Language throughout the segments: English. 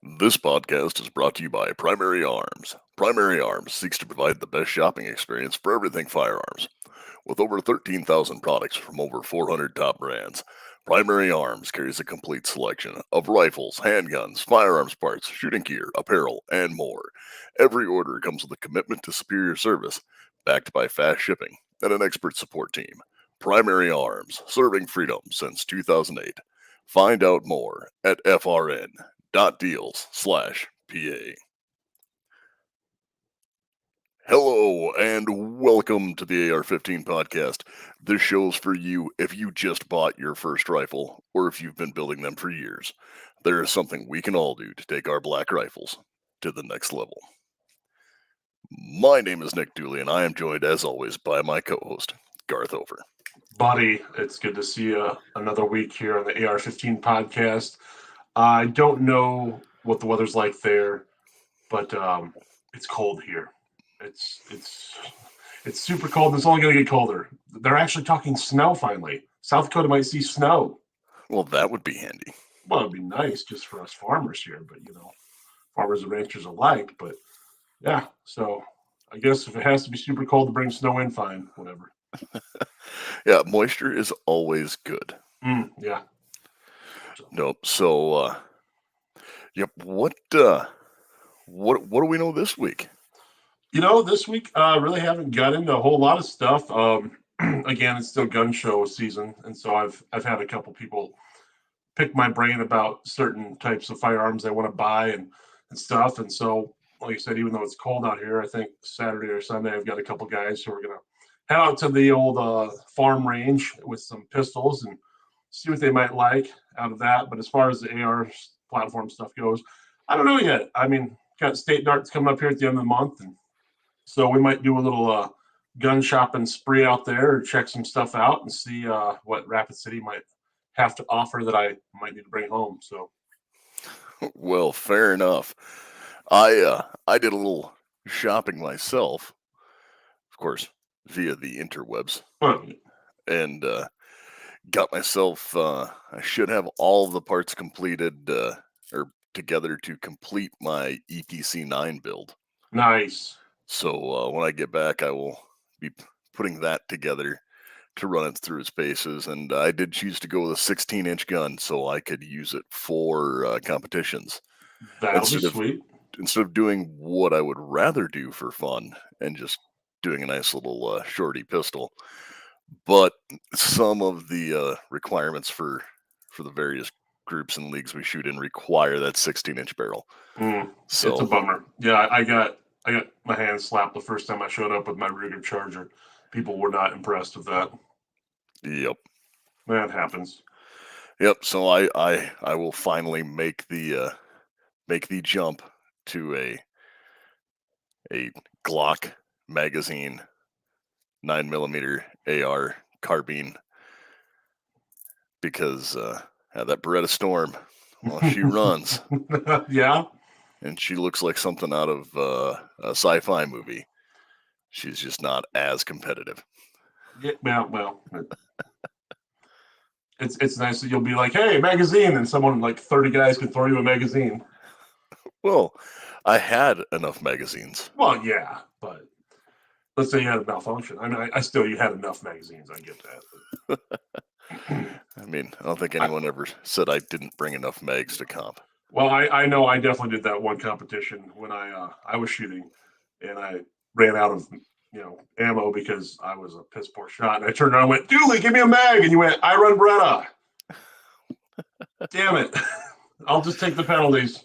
This podcast is brought to you by Primary Arms. Primary Arms seeks to provide the best shopping experience for everything firearms. With over 13,000 products from over 400 top brands, Primary Arms carries a complete selection of rifles, handguns, firearms parts, shooting gear, apparel, and more. Every order comes with a commitment to superior service, backed by fast shipping and an expert support team. Primary Arms, serving freedom since 2008. Find out more at frn.deals/PA. Hello and welcome to the AR-15 podcast. This show's for you if you just bought your first rifle or if you've been building them for years. There is something we can all do to take our black rifles to the next level. My name is Nick Dooley and I am joined as always by my co-host, Garth Over. Buddy, it's good to see you another week here on the AR-15 podcast. I don't know what the weather's like there, but it's cold here. It's super cold. And it's only going to get colder. They're actually talking snow finally. South Dakota might see snow. Well, that would be handy. Well, it'd be nice just for us farmers here, but farmers and ranchers alike. But yeah, so I guess if it has to be super cold to bring snow in, fine, whatever. Yeah, moisture is always good. Yeah. Nope. So, yep. What do we know this week? This week, really haven't got into a whole lot of stuff. Again, it's still gun show season, and so I've had a couple people pick my brain about certain types of firearms they want to buy and stuff. And so, like I said, even though it's cold out here, I think Saturday or Sunday I've got a couple guys who are gonna head out to the old farm range with some pistols and see what they might like out of that. But as far as the AR platform stuff goes, I don't know yet. I mean, got state darts coming up here at the end of the month, and so we might do a little gun shopping spree out there or check some stuff out and see what Rapid City might have to offer that I might need to bring home. So, Well, fair enough. I did a little shopping myself, of course, via the interwebs, and got myself. I should have all the parts completed or together to complete my EPC9 build. Nice. So when I get back, I will be putting that together to run it through its paces. And I did choose to go with a 16-inch gun so I could use it for competitions. That'll be sweet. Instead of doing what I would rather do for fun and just doing a nice little shorty pistol. But some of the requirements for the various groups and leagues we shoot in require that 16-inch barrel. So it's a bummer. Yeah, I got my hand slapped the first time I showed up with my Ruger Charger. People were not impressed with that. Yep. That happens. Yep. So I will finally make the jump to a Glock magazine 9mm AR carbine because that Beretta Storm, well, she runs. Yeah. And she looks like something out of a sci-fi movie. She's just not as competitive. Yeah, well, it's nice that you'll be like, hey, magazine, and someone like 30 guys can throw you a magazine. Well, I had enough magazines. Well, yeah, but let's say you had a malfunction. I mean, you had enough magazines. I get that. I mean, I don't think anyone ever said I didn't bring enough mags to comp. Well, I know I definitely did that one competition when I was shooting, and I ran out of ammo because I was a piss poor shot. And I turned around and went, Dooley, give me a mag. And you went, I run Beretta. Damn it. I'll just take the penalties.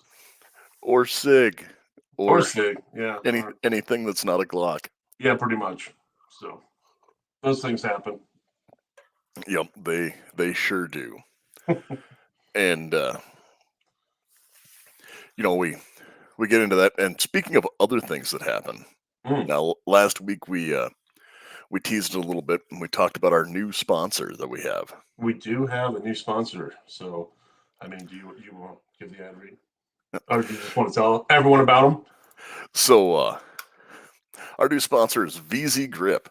Or SIG. Or SIG, yeah. Anything that's not a Glock. Yeah, pretty much. So those things happen. Yep, they sure do. And we get into that. And speaking of other things that happen, now last week we teased it a little bit and we talked about our new sponsor that we have. We do have a new sponsor. So, I mean, do you want to give the ad read? Or do you just want to tell everyone about them? So, our new sponsor is VZ Grip.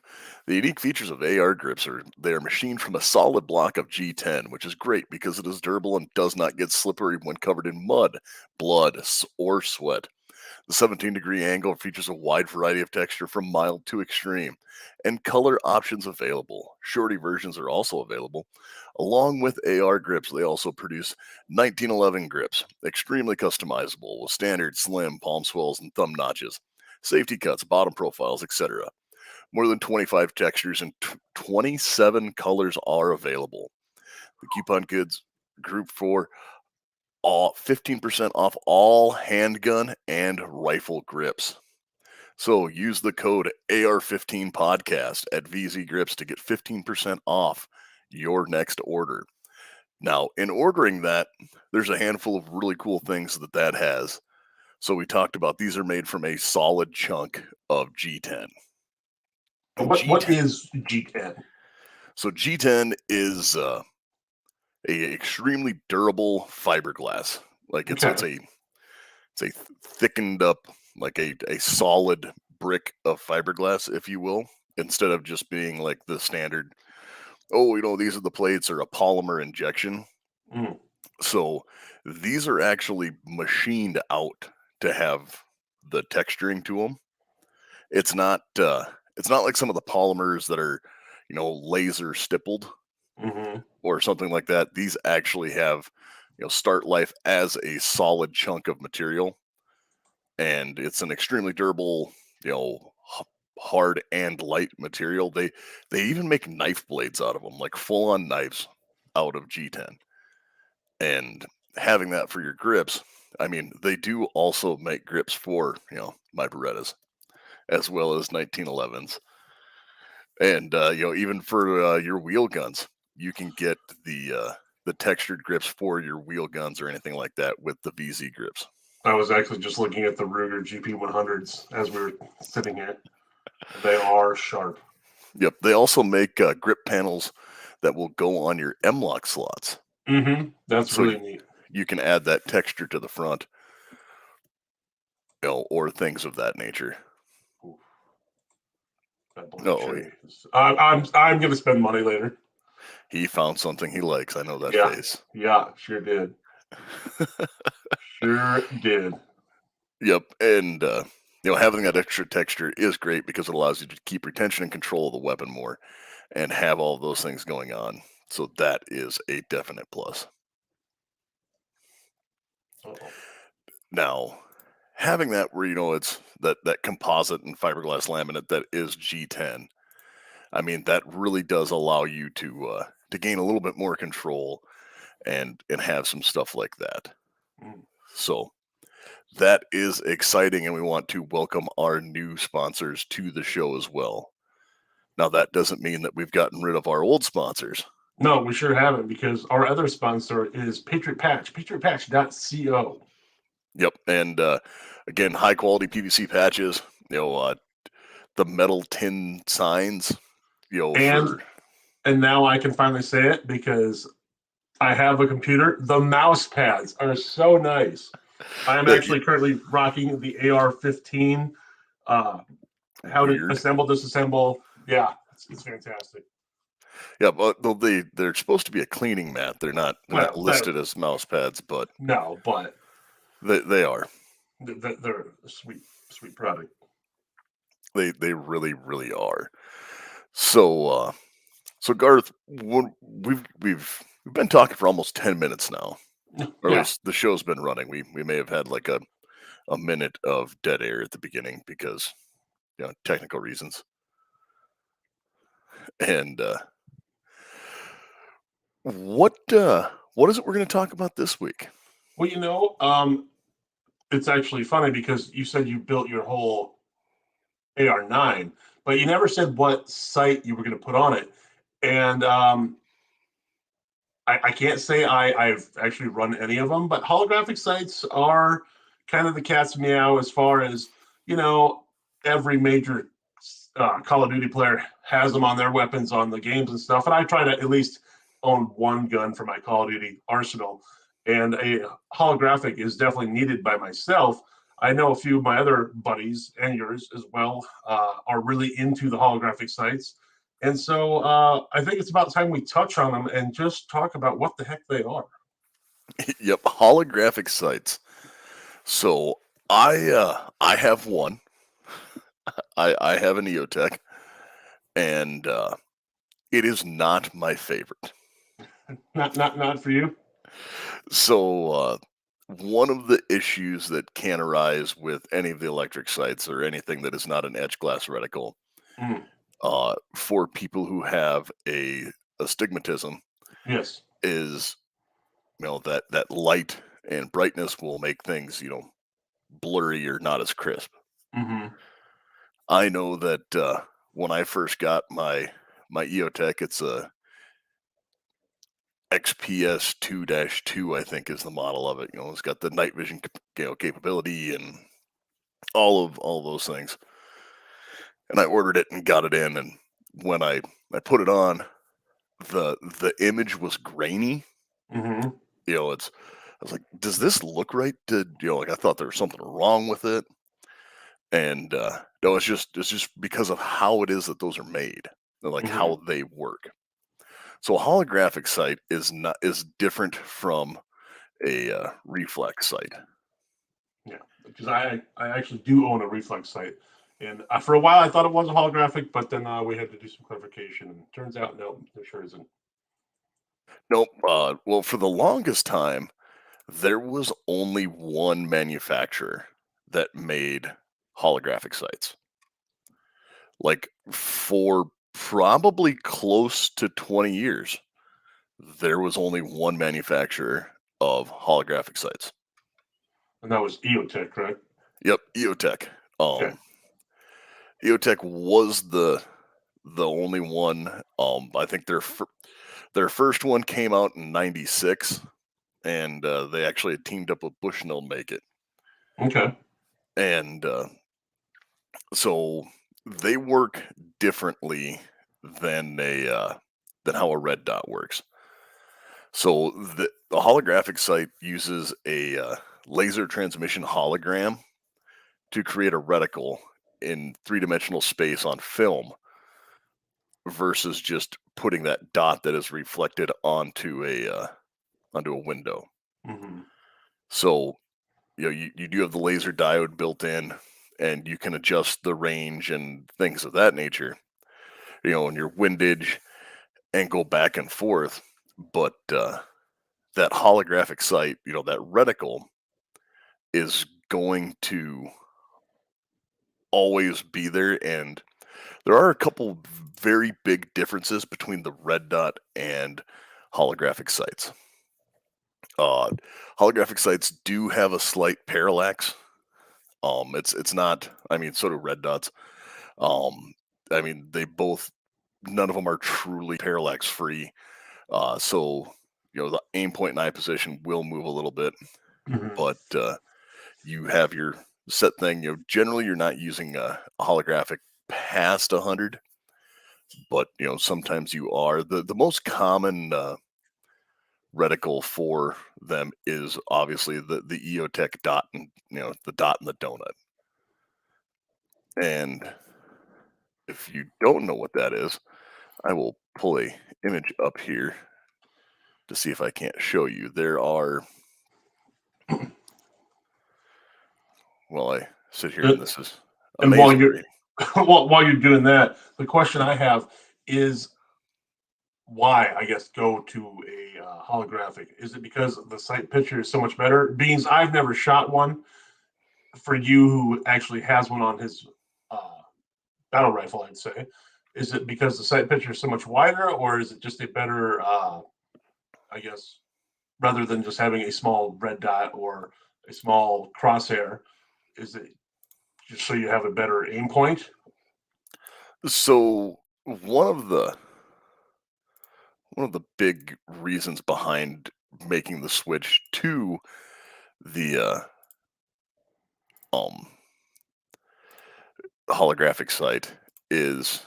The unique features of AR grips are they are machined from a solid block of G10, which is great because it is durable and does not get slippery when covered in mud, blood, or sweat. The 17-degree angle features a wide variety of texture from mild to extreme, and color options available. Shorty versions are also available. Along with AR grips, they also produce 1911 grips, extremely customizable with standard, slim palm swells and thumb notches, safety cuts, bottom profiles, etc. More than 25 textures and 27 colors are available. The coupon codes group for all 15% off all handgun and rifle grips. So use the code AR15 podcast at VZ Grips to get 15% off your next order. Now, in ordering that, there's a handful of really cool things that has. So we talked about these are made from a solid chunk of G10. What is G10? So G10 is a extremely durable fiberglass. Like it's a thickened up like a solid brick of fiberglass, if you will, instead of just being like the standard. Oh, these are the plates or a polymer injection. Mm. So these are actually machined out to have the texturing to them. It's not like some of the polymers that are laser stippled Mm-hmm. or something like that. These actually have start life as a solid chunk of material, and it's an extremely durable, hard and light material. They even make knife blades out of them, like full on knives out of G10. And having that for your grips, I mean, they do also make grips for my Berettas as well as 1911s, and even for your wheel guns, you can get the textured grips for your wheel guns or anything like that with the VZ grips. I was actually just looking at the Ruger GP100s as we were sitting here. They are sharp. Yep. They also make grip panels that will go on your M-LOK slots. Mm-hmm. That's So really neat. You can add that texture to the front, or things of that nature. Oof. That black Oh, cherry. I'm gonna spend money later. he found something he likes. I know that Yeah. face. Yeah, sure did. Sure did. Yep. And having that extra texture is great because it allows you to keep retention and control of the weapon more and have all of those things going on. So that is a definite plus. Uh-oh. Now, having that where it's that composite and fiberglass laminate that is G10, I mean that really does allow you to gain a little bit more control and have some stuff like that. Mm. So that is exciting, and we want to welcome our new sponsors to the show as well. Now that doesn't mean that we've gotten rid of our old sponsors. No, we sure haven't, because our other sponsor is Patriot Patch, patriotpatch.co. Yep, and again, high quality PVC patches. The metal tin signs. And now I can finally say it because I have a computer. The mouse pads are so nice. I am actually currently rocking the AR-15. How to Weird. assemble, disassemble. Yeah, it's fantastic. Yeah, but they're supposed to be a cleaning mat. They're not listed as mouse pads, but no, but they are. they're a sweet product. They really are. So Garth, we've been talking for almost 10 minutes now, or at Yeah. least the show's been running. We may have had like a minute of dead air at the beginning because technical reasons. And what is it we're going to talk about this week? Well, it's actually funny because you said you built your whole AR-9, but you never said what sight you were going to put on it. And I can't say I've actually run any of them, but holographic sights are kind of the cat's meow as far as, every major Call of Duty player has them on their weapons on the games and stuff. And I try to at least own one gun for my Call of Duty arsenal. And a holographic is definitely needed by myself. I know a few of my other buddies and yours as well are really into the holographic sights. And so I think it's about time we touch on them and just talk about what the heck they are. Yep, holographic sights. So I have one. I have an EOTech, and it is not my favorite. Not for you. So one of the issues that can arise with any of the electric sights or anything that is not an edge glass reticle, Mm, for people who have astigmatism, yes. is that light and brightness will make things blurry or not as crisp. Hmm. I know that when I first got my EOTech, it's a XPS 2-2, I think is the model of it. It's got the night vision capability and all of those things. And I ordered it and got it in, and when I put it on, the image was grainy. Hmm. It's I was like, does this look right? Like I thought there was something wrong with it, and no, it's just because of how it is that those are made, and like Hmm. how they work. So a holographic sight is different from a reflex sight. Yeah, because I actually do own a reflex sight, and for a while I thought it was a holographic, but then we had to do some clarification, and turns out no, it sure isn't. Nope. Well, for the longest time, there was only one manufacturer that made holographic sights. Like for probably close to 20 years, there was only one manufacturer of holographic sights. And that was EOTech, right? Yep, EOTech. Okay. EOTech was the only one. I think their first one came out in '96, and they actually had teamed up with Bushnell to make it. Okay. And so they work differently than than how a red dot works. So the holographic sight uses a laser transmission hologram to create a reticle in three-dimensional space on film versus just putting that dot that is reflected onto a window. Hmm. So you do have the laser diode built in, and you can adjust the range and things of that nature. And your windage and go back and forth. But that holographic sight, that reticle is going to always be there. And there are a couple very big differences between the red dot and holographic sights. Uh, Holographic sights do have a slight parallax. It's not. I mean, so do red dots. Um, I mean, they both. None of them are truly parallax free. So the aim point and eye position will move a little bit, Hmm. but you have your set thing. Generally you're not using a holographic past 100, but sometimes you are. The most common reticle for them is obviously the EOTech dot, and the dot and the donut. And if you don't know what that is, I will pull a image up here to see if I can't show you. There are, well, I sit here and And this is and while amazing you're reading. while you're doing that, the question I have is why, I guess, go to a holographic? Is it because the sight picture is so much better? Being I've never shot one. For you who actually has one on his uh, battle rifle, I'd say, is it because the sight picture is so much wider, or is it just a better, I guess, rather than just having a small red dot or a small crosshair? Is it just so you have a better aim point? So one of the big reasons behind making the switch to the um holographic sight is,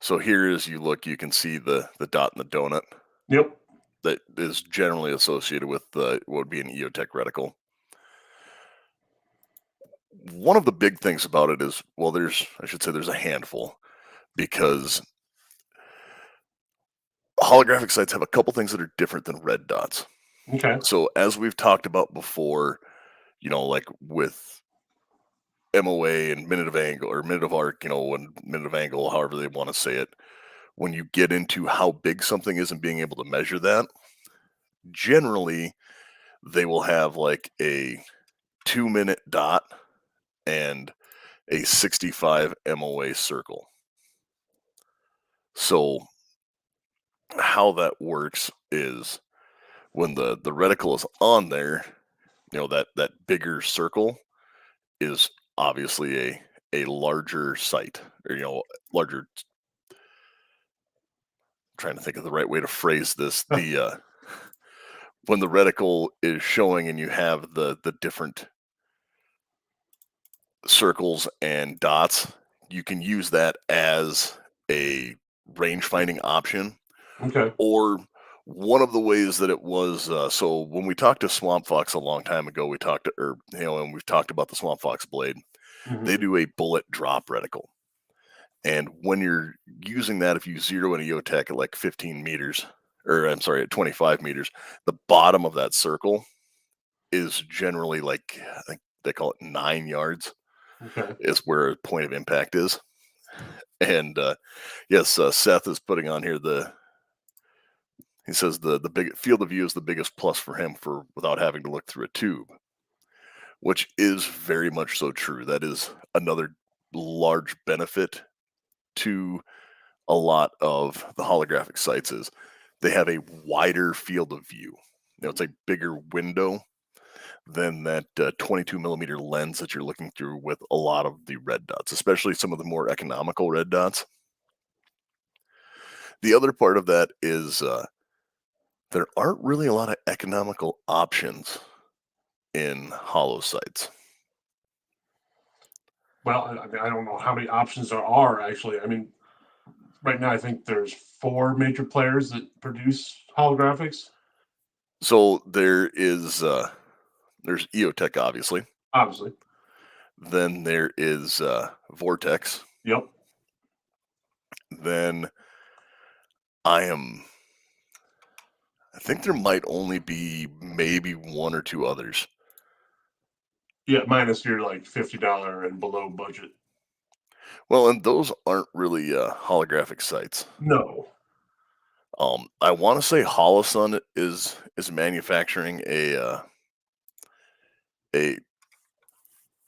so here as you look, you can see the dot and the donut Yep. that is generally associated with what would be an EOTech reticle. One of the big things about it is, well, there's, I should say, there's a handful, because holographic sights have a couple things that are different than red dots. Okay. So as we've talked about before, like with MOA and minute of angle or minute of arc, and minute of angle, however they want to say it, when you get into how big something is and being able to measure that, generally they will have like a 2-minute dot and a 65 MOA circle. So how that works is when the reticle is on there, that bigger circle is obviously a larger sight, or larger. Trying to think of the right way to phrase this. The when the reticle is showing and you have the different circles and dots, you can use that as a range finding option. Okay. Or one of the ways that it was, so when we talked to Swamp Fox a long time ago, we talked to, and we've talked about the Swamp Fox blade. They Hmm. do a bullet drop reticle. And when you're using that, if you zero in a Yotech at like 15 meters, or I'm sorry, at 25 meters, the bottom of that circle is generally like, I think they call it 9 yards, Okay. is where point of impact is. And yes, Seth is putting on here he says the big field of view is the biggest plus for him for without having to look through a tube, which is very much so true. That is another large benefit to a lot of the holographic sites is they have a wider field of view. It's a bigger window than that 22 millimeter lens that you're looking through with a lot of the red dots, especially some of the more economical red dots. The other part of that is there aren't really a lot of economical options in hollow sites. Well, I mean, I don't know how many options there are actually. I mean, right now I think there's four major players that produce holographics. So there's EOTech, obviously. Obviously. Then there is Vortex. Yep. Then I think there might only be maybe one or two others. Yeah, minus your like $50 and below budget. Well, and those aren't really holographic sites. No. I want to say Holosun is manufacturing a a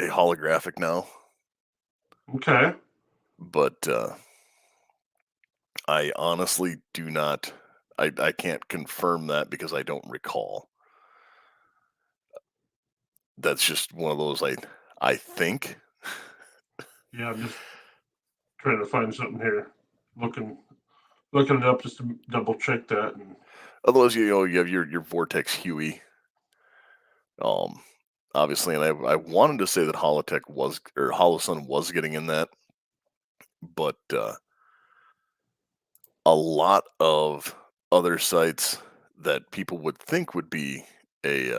holographic now, Okay. but I honestly do not. I can't confirm that because I don't recall. That's just one of those I think. Yeah, I'm just trying to find something here. Looking looking it up just to double check that. And Otherwise, you have your Vortex Huey. Um, Obviously, and I wanted to say that Holotech was or Holosun was getting in that, but a lot of other sites that people would think would be a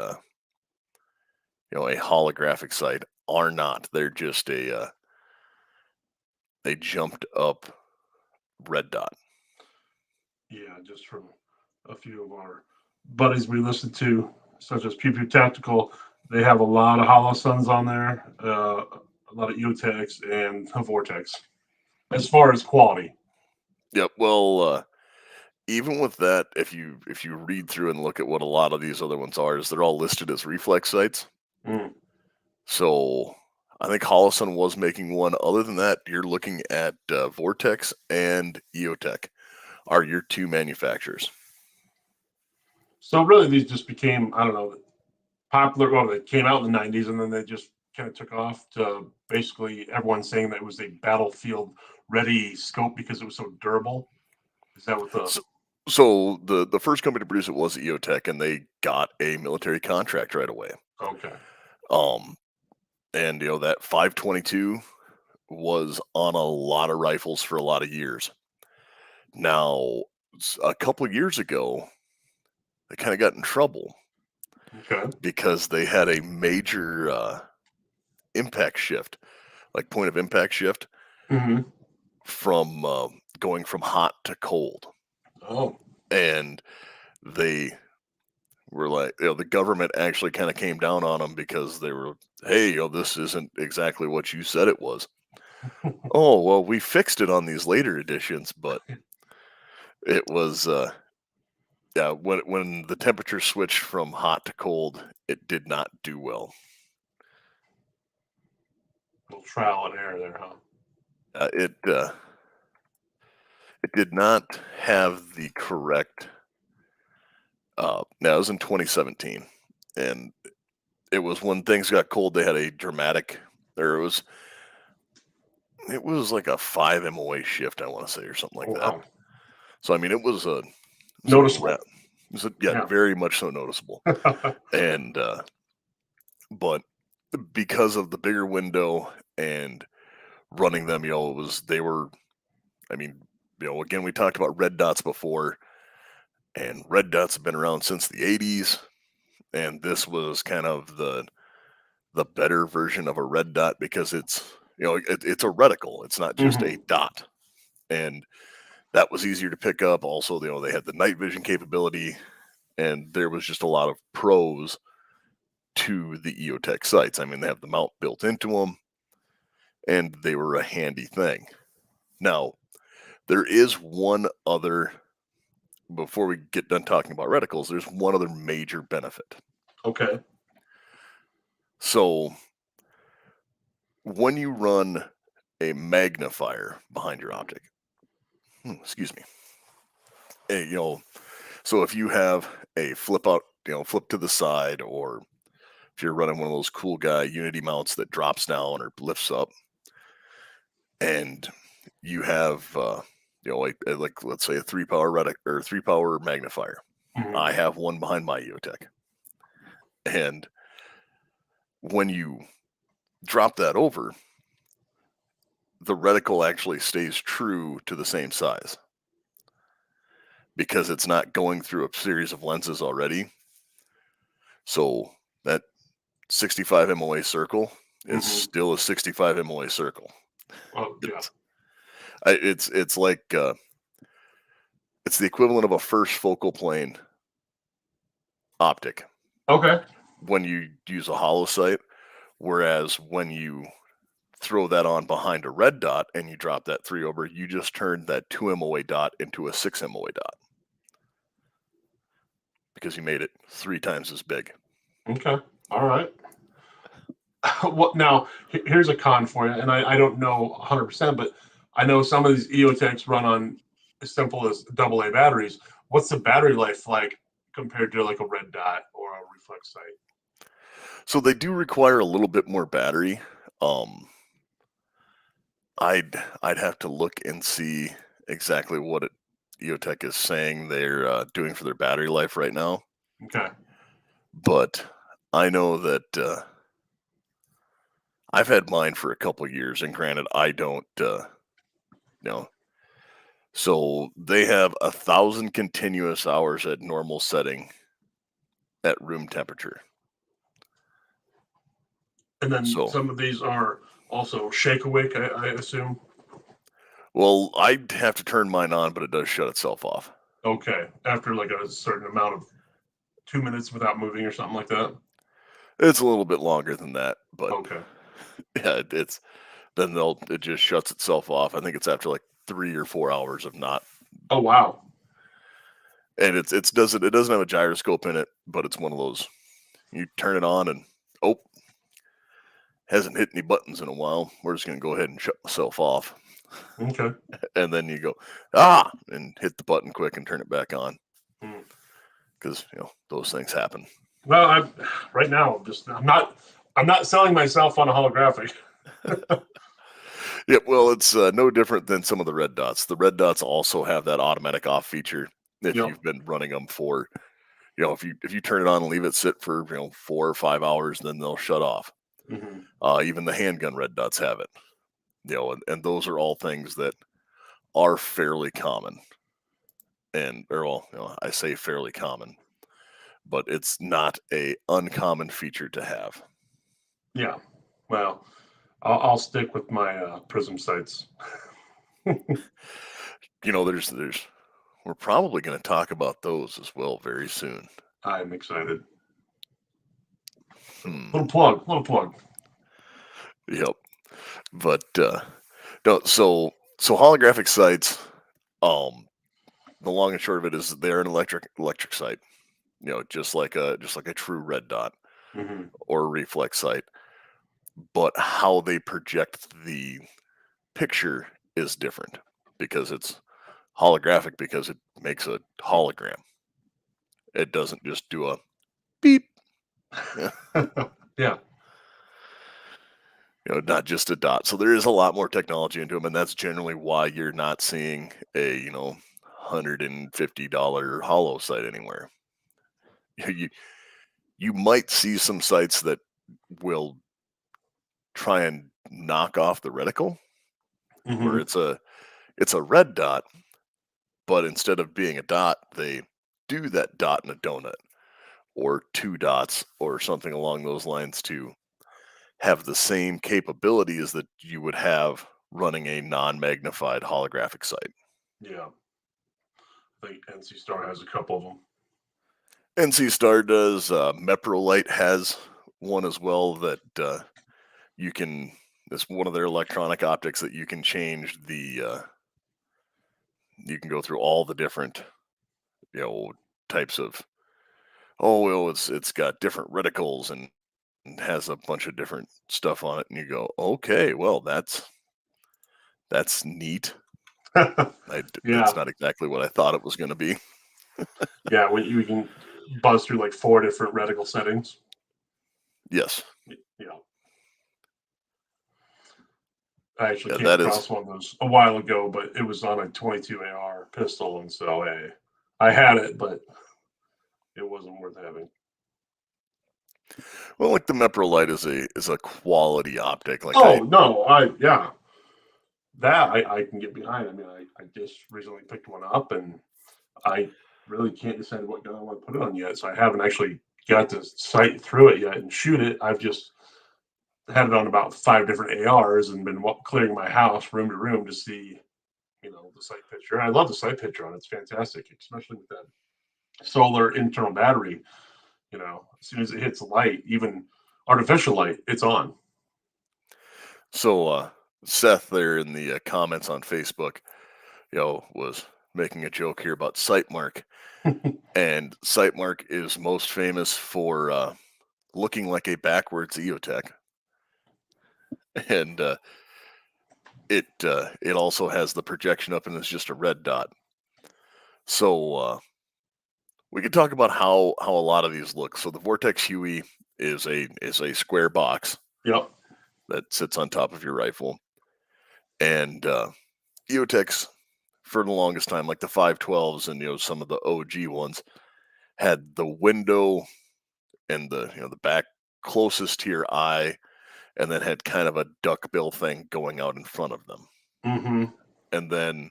a holographic site are not. They're just a jumped up red dot. yeah, just from a few of our buddies we listen to, such as Pew Pew Tactical, they have a lot of Hollow Suns on there, a lot of EOTechs and Vortex as far as quality. Yep. Well, even with that, if you read through and look at what a lot of these other ones are, is they're all listed as reflex sites. Mm. So I think Holosun was making one. Other than that, you're looking at Vortex and EOTech are your two manufacturers. So really, these just became, I don't know, popular. Well, they came out in the '90s, and then they just kind of took off to basically everyone saying that it was a battlefield ready scope because it was so durable. Is that what the? So, so the first company to produce it was EOTech, and they got a military contract right away. Okay. Um, and that 522 was on a lot of rifles for a lot of years. Now, a couple of years ago, they kind of got in trouble Okay. because they had a major impact shift, like point of impact shift Hmm. from going from hot to cold. Oh. and they were like, the government actually kind of came down on them because they were, hey, this isn't exactly what you said it was. Oh, well, we fixed it on these later editions, but it was, yeah, when the temperature switched from hot to cold, it did not do well. A little trial and error there, huh? It did not have the correct. Now it was in 2017, and it was when things got cold. They had a dramatic. There was It was like a 5 MOA shift, I want to say, or something like Oh that. wow, So I mean, it was a noticeable. yeah, Yeah. very much so noticeable. And but because of the bigger window and running them, it was they were. I mean, again, we talked about red dots before, and red dots have been around since the 80s, and this was kind of the better version of a red dot because it's a reticle. It's not just a Hmm. dot, and that was easier to pick up. Also, they had the night vision capability, and there was just a lot of pros to the EOTech sights. I mean, they have the mount built into them, and they were a handy thing. Now, there is one other. Before we get done talking about reticles, there's one other major benefit. Okay. So, when you run a magnifier behind your optic, excuse me, eh, you know, so if you have a flip out, flip to the side, or if you're running one of those cool guy Unity mounts that drops down or lifts up, and you have, like let's say a 3 power retic or 3 power magnifier. Hmm. I have one behind my EOTech, and when you drop that over, the reticle actually stays true to the same size because it's not going through a series of lenses already. So that 65 MOA circle is Hmm. still a 65 MOA circle. Oh yeah. It's it's like it's the equivalent of a first focal plane optic Okay. when you use a hollow sight, whereas when you throw that on behind a red dot and you drop that 3 over, you just turn that 2 MOA dot into a 6 MOA dot because you made it 3 times as big. Okay. All right. What now? Here's a con for you, and I don't know 100%, but I know some of these EOTechs run on as simple as AA batteries. What's the battery life like compared to like a red dot or a reflex sight? So they do require a little bit more battery. Um, I'd have to look and see exactly what EOTech is saying they're doing for their battery life right now. Okay. But I know that I've had mine for a couple years, and granted, I don't, know. So they have 1,000 continuous hours at normal setting at room temperature. And then So, some of these are also shake awake, I assume. well, I'd have to turn mine on, but it does shut itself off. Okay. After like a certain amount of 2 minutes without moving or something like that. It's a little bit longer than that, but Okay. yeah, it's then it just shuts itself off. I think it's after like 3 or 4 hours of not, Oh wow. and it doesn't have a gyroscope in it, but it's one of those you turn it on and oh, hasn't hit any buttons in a while. We're just gonna go ahead and shut myself off, Okay. and then you go and hit the button quick and turn it back on Hmm. because those things happen. Well, right now I'm not selling myself on a holographic. Yeah, well, it's no different than some of the red dots. The red dots also have that automatic off feature if Yep. you've been running them for, if you turn it on and leave it sit for 4 or 5 hours, then they'll shut off. Hmm. Even the handgun red dots have it. And those are all things that are fairly common. And or well, I say fairly common, but it's not a uncommon feature to have. Yeah. Well, I'll stick with my prism sights. There's we're probably going to talk about those as well very soon. I'm excited. So, Hmm. little plug, little plug. Yep. But no, so holographic sights, um, the long and short of it is they're an electric sight. Just like a true red dot Hmm. or a reflex sight. But how they project the picture is different because it's holographic because it makes a hologram. It doesn't just do a beep. Yeah, Yeah. not just a dot. So there is a lot more technology into them, and that's generally why you're not seeing a $150 hollow site anywhere. You you might see some sites that will try and knock off the reticle, where Hmm. it's a red dot, but instead of being a dot, they do that dot in a donut or two dots or something along those lines to have the same capabilities that you would have running a non-magnified holographic site. Yeah. I think NC Star has a couple of them. NC Star does. Meprolite has one as well that you can. It's one of their electronic optics that you can change the. You can go through all the different types of. Oh well, it's got different reticles and has a bunch of different stuff on it, and you go, okay, well that's neat. That's Yeah. not exactly what I thought it was going to be. Yeah. When you can buzz through like 4 different reticle settings. Yes, Yeah. I actually yeah, came that is. across one of those a while ago, but it was on a 22 AR pistol, and so I had it, but it wasn't worth having. Well, like the Meprolite is a quality optic. Like Oh no, yeah, that I can get behind. I mean, I just recently picked one up, and I really can't decide what gun I want to put it on yet. So I haven't actually got to sight through it yet and shoot it. I've just had it on about 5 different ARs and been clearing my house room to room to see, the sight picture. And I love the sight picture on it. It's fantastic, especially with that solar internal battery. As soon as it hits light, even artificial light, it's on. so, Seth there in the comments on Facebook, was making a joke here about Sightmark, and Sightmark is most famous for looking like a backwards EOTech, and it also has the projection up and it's just a red dot. So we could talk about how a lot of these look. So the Vortex Huey is a square box Yep. that sits on top of your rifle, and EOTechs for the longest time, like the 512s and some of the OG ones, had the window and the back closest to your eye, and then had kind of a duckbill thing going out in front of them. Mm-hmm. And then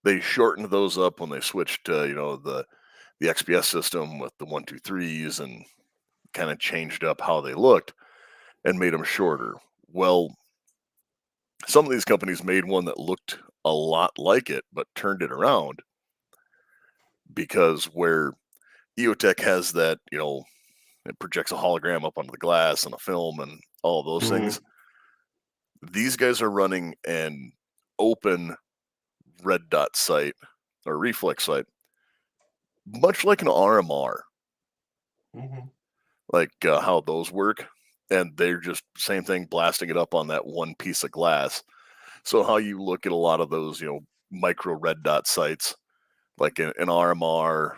they shortened those up when they switched to the XPS system with the 123s and kind of changed up how they looked and made them shorter. Well, some of these companies made one that looked a lot like it, but turned it around because where EOTech has that, it projects a hologram up onto the glass and a film and all those Mm-hmm. things. These guys are running an open red dot sight or reflex sight, much like an RMR, Mm-hmm. like how those work. And they're just same thing, blasting it up on that one piece of glass. So how you look at a lot of those, micro red dot sites, like an RMR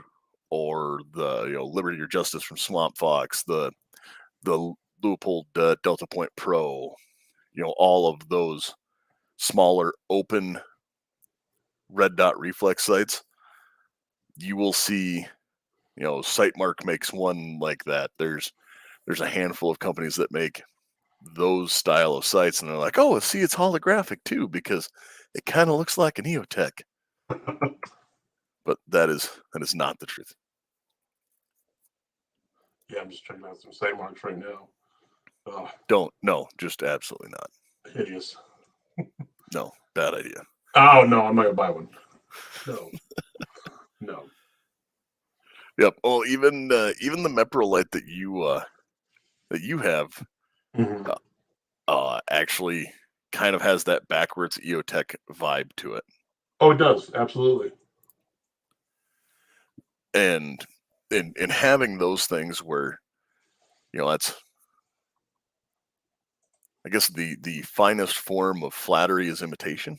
or the Liberty or Justice from Swamp Fox, the Leupold Delta Point Pro, all of those smaller open red dot reflex sites, you will see, Sightmark makes one like that. There's a handful of companies that make those style of sites, and they're like, oh, see, it's holographic too because it kind of looks like an EOTech, but that is not the truth. Yeah, I'm just checking out some sight marks right now. Oh, Don't no, just absolutely not. hideous. No, bad idea. Oh no, I'm not gonna buy one. No. No. Yep. Well, even the Meprolite that you have Hmm. actually kind of has that backwards EOTech vibe to it, Oh, it does. Absolutely. and in having those things where that's, I guess, the finest form of flattery is imitation.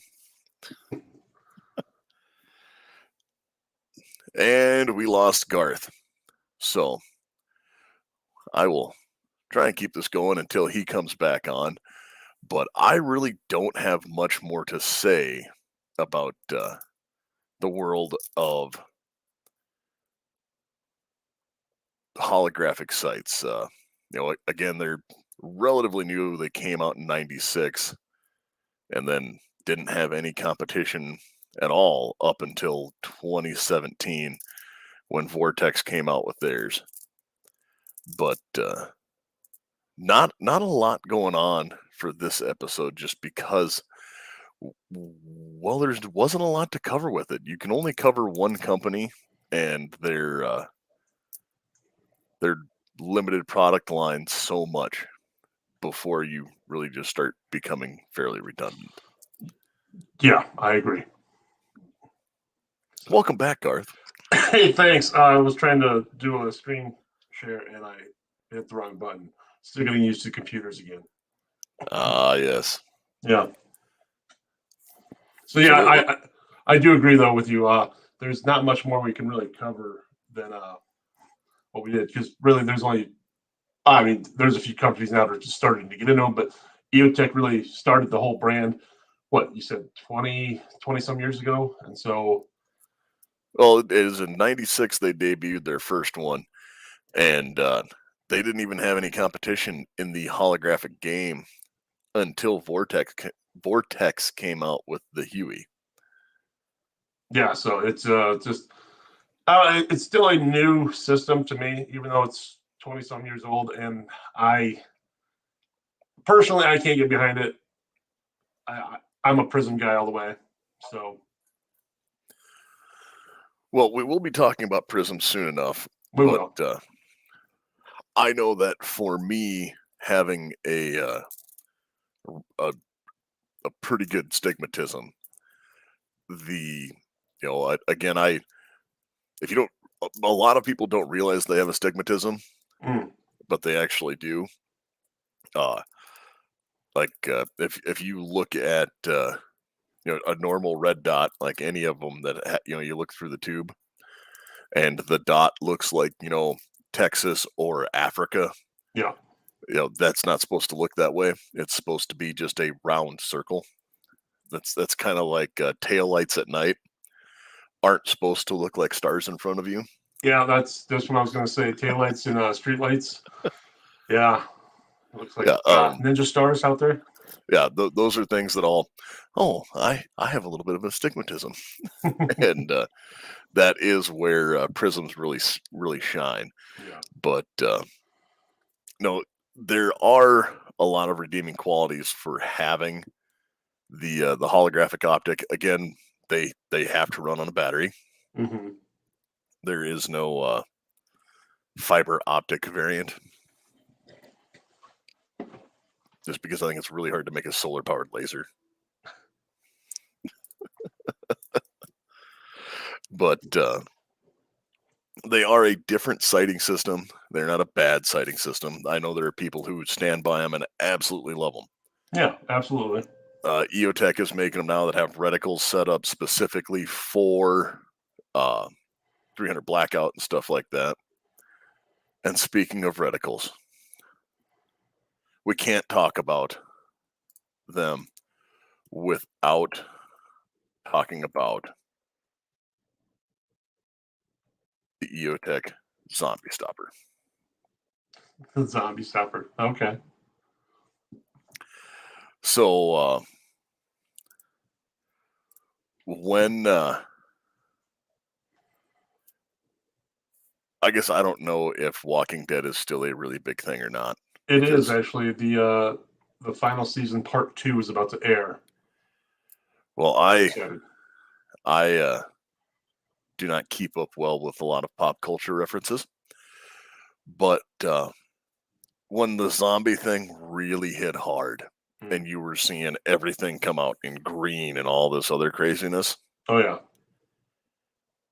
And we lost Garth, so I will try and keep this going until he comes back on. But I really don't have much more to say about the world of holographic sights. Again, they're relatively new. They came out in '96, and then didn't have any competition at all up until 2017 when Vortex came out with theirs. But not a lot going on for this episode, just because, well, there wasn't a lot to cover with it. You can only cover one company and their limited product line so much before you really just start becoming fairly redundant. Yeah, I agree. So, Welcome back, Garth. hey, thanks. I was trying to do a screen share and I hit the wrong button. Still getting used to computers again. Yes. Yeah. So So yeah, I do agree though with you. There's not much more we can really cover than what we did, because really there's only, I mean, there's a few companies now that are just starting to get into them, but EOTech really started the whole brand. What you said, 20 some years ago, and so well, it is in '96 they debuted their first one, and they didn't even have any competition in the holographic game until Vortex came out with the Huey. yeah, so it's just it's still a new system to me, even though it's 20 some years old, and I personally I can't get behind it. I'm a Prism guy all the way, so Well, we will be talking about Prism soon enough, we but will. I know that for me, having a a pretty good stigmatism, the again, I if you don't, a lot of people don't realize they have a stigmatism, Mm, but they actually do. Uh, if you look at a normal red dot, like any of them that you look through the tube, and the dot looks like Texas or Africa. yeah, That's not supposed to look that way. It's supposed to be just a round circle. That's kind of like tail lights at night aren't supposed to look like stars in front of you. yeah. That's what I was going to say. Taillights and street lights. Yeah, it looks like Yeah, ninja stars out there. yeah. Those are things that all. Oh, I have a little bit of astigmatism, and that is where prisms really shine. Yeah. But no, there are a lot of redeeming qualities for having the holographic optic. Again, they have to run on a battery. Hmm. There is no fiber optic variant, just because I think it's really hard to make a solar powered laser. But they are a different sighting system. They're not a bad sighting system. I know there are people who stand by them and absolutely love them. Yeah, absolutely. EOTech is making them now that have reticles set up specifically for uh, 300 blackout and stuff like that. And speaking of reticles, we can't talk about them without talking about the EOTech zombie stopper. The zombie stopper. Okay. So when I guess I don't know if Walking Dead is still a really big thing or not, It is because actually the final season part 2 is about to air. well, Very excited. I do not keep up well with a lot of pop culture references. But when the zombie thing really hit hard Mm. and you were seeing everything come out in green and all this other craziness, Oh yeah,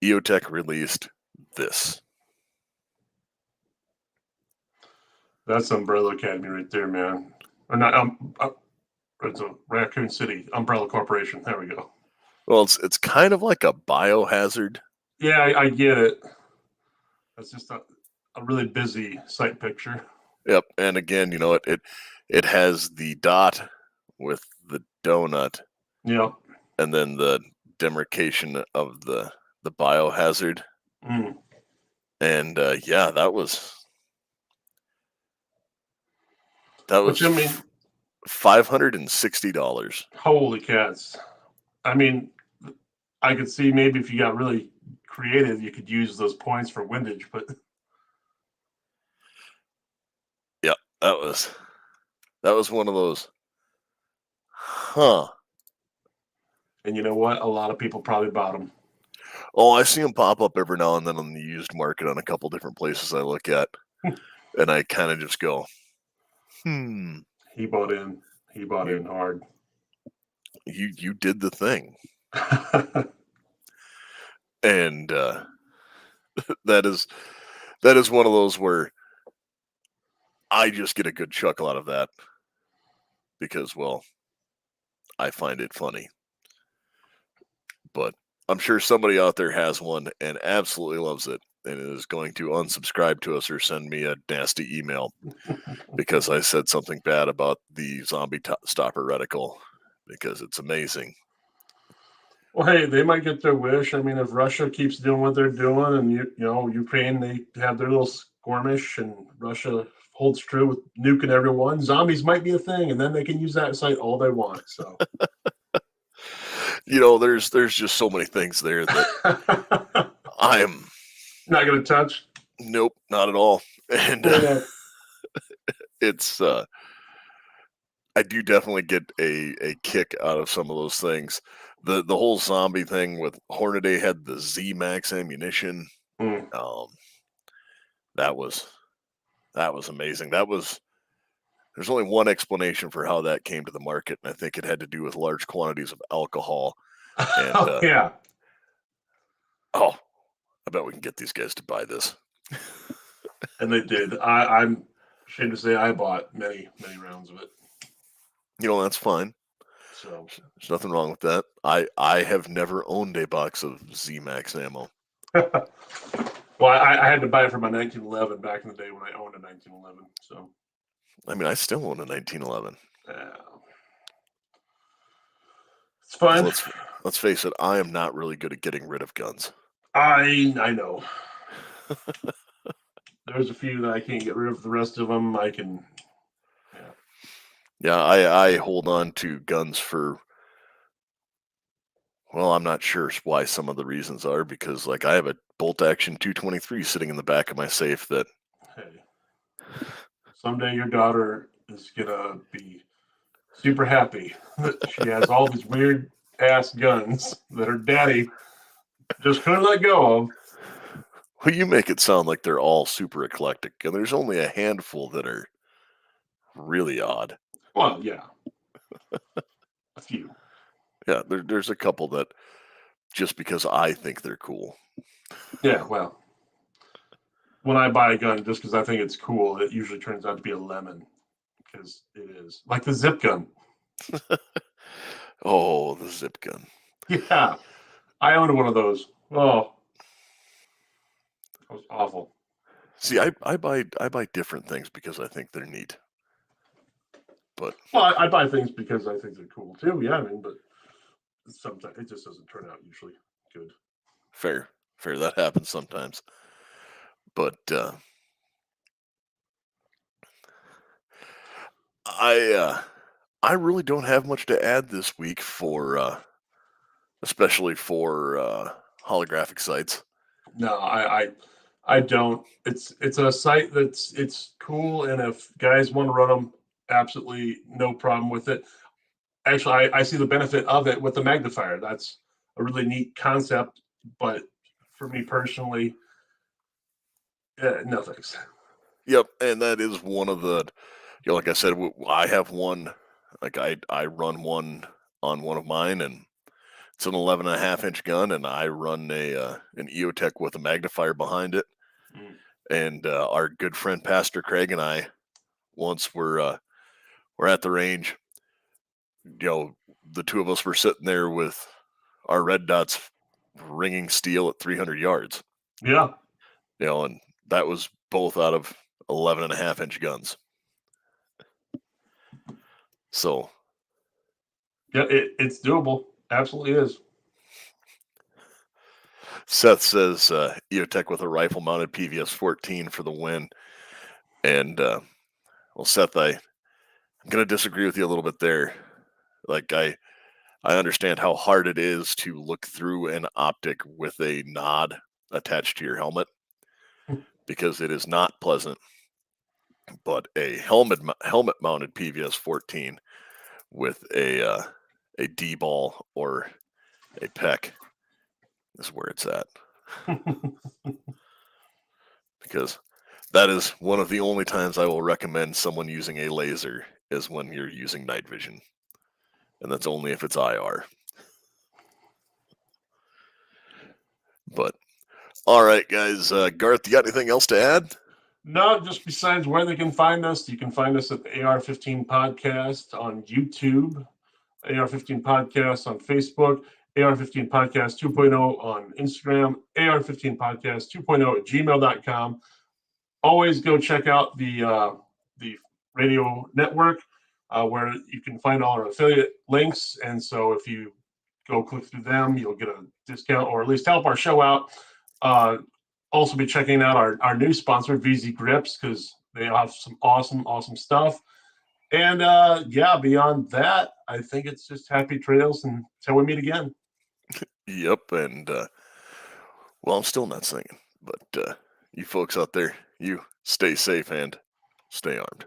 EOTech released this. that's Umbrella Academy right there, man. Or not? It's a Raccoon City Umbrella Corporation. There we go. Well, it's kind of like a biohazard. Yeah, I get it. That's just a really busy site picture. Yep. And again, it has the dot with the donut Yep. and then the demarcation of the biohazard. Mm. And yeah, that was Which I mean, $560. holy cats! I mean, I could see maybe if you got really creative, you could use those points for windage. But Yeah, that was one of those. Huh. and you know what? A lot of people probably bought them. Oh, I see them pop up every now and then on the used market on a couple different places I look at, and I kind of just go, He bought in. He bought you in hard. you did the thing, and that is one of those where I just get a good chuckle out of that because, well, I find it funny. But I'm sure somebody out there has one and absolutely loves it and is going to unsubscribe to us or send me a nasty email because I said something bad about the zombie stopper reticle because it's amazing. Well, hey, they might get their wish. I mean, if Russia keeps doing what they're doing, and you know, Ukraine, they have their little skirmish, and Russia holds true with nuking everyone, zombies might be a thing, and then they can use that site all they want. So, There's just so many things there that I am not gonna touch. nope, not at all. And it's I do definitely get a kick out of some of those things. The whole zombie thing with Hornady had the Z Max ammunition. Mm. Um, that was amazing. There's only one explanation for how that came to the market, and I think it had to do with large quantities of alcohol. And Oh yeah, oh, I bet we can get these guys to buy this. and they did. I'm ashamed to say I bought many rounds of it. That's fine. So There's nothing wrong with that. I have never owned a box of Z Max ammo. well, I had to buy it for my 1911 back in the day when I owned a 1911. So I mean, I still own a 1911. It's fine. Let's face it, I am not really good at getting rid of guns. I know. There's a few that I can't get rid of. The rest of them I can. Yeah, I hold on to guns for. Well, I'm not sure why some of the reasons are because, like, I have a bolt action 223 sitting in the back of my safe that. Hey, someday your daughter is gonna be super happy that she has all these weird ass guns that her daddy just couldn't let go of. Well, you make it sound like they're all super eclectic, and there's only a handful that are really odd. Well, yeah, a few. Yeah, there's a couple that just because I think they're cool. Yeah, well, when I buy a gun just because I think it's cool, it usually turns out to be a lemon because it is like the zip gun. Oh, the zip gun. Yeah, I owned one of those. Oh, that was awful. See, I buy different things because I think they're neat. But well, I buy things because I think they're cool too. Yeah, I mean, but sometimes it just doesn't turn out usually good. fair, that happens sometimes. But I really don't have much to add this week for especially for holographic sites. No, I don't. It's a site it's cool, and if guys want to run them, absolutely no problem with it. Actually, I see the benefit of it with the magnifier. That's a really neat concept, but for me personally, no thanks. Yep, and that is one of the, like I said, I have one, like I run one on one of mine, and it's an 11.5 inch gun, and I run an EOTech with a magnifier behind it. Mm. And our good friend Pastor Craig and I once were at the range. The two of us were sitting there with our red dots ringing steel at 300 yards. Yeah, And that was both out of 11.5 inch guns. So yeah, it's doable. Absolutely is. Seth says EOTech with a rifle mounted PVS 14 for the win. And well, Seth, I'm going to disagree with you a little bit there. Like I understand how hard it is to look through an optic with a nod attached to your helmet, because it is not pleasant. But a helmet mounted PVS 14 with a D ball or a PEC is where it's at, because that is one of the only times I will recommend someone using a laser is when you're using night vision, and that's only if it's IR. But all right, guys, Garth, you got anything else to add? No, just besides where they can find us, you can find us at the AR-15 podcast on YouTube, AR-15 podcast on Facebook, AR-15 podcast 2.0 on Instagram, AR-15 podcast 2.0 at gmail.com. Always go check out the radio network where you can find all our affiliate links. And so if you go click through them, you'll get a discount or at least help our show out. Also be checking out our new sponsor, VZ Grips, because they have some awesome stuff. And yeah, beyond that, I think it's just happy trails until we meet again. Yep, and well, I'm still not singing, but you folks out there, you stay safe and stay armed.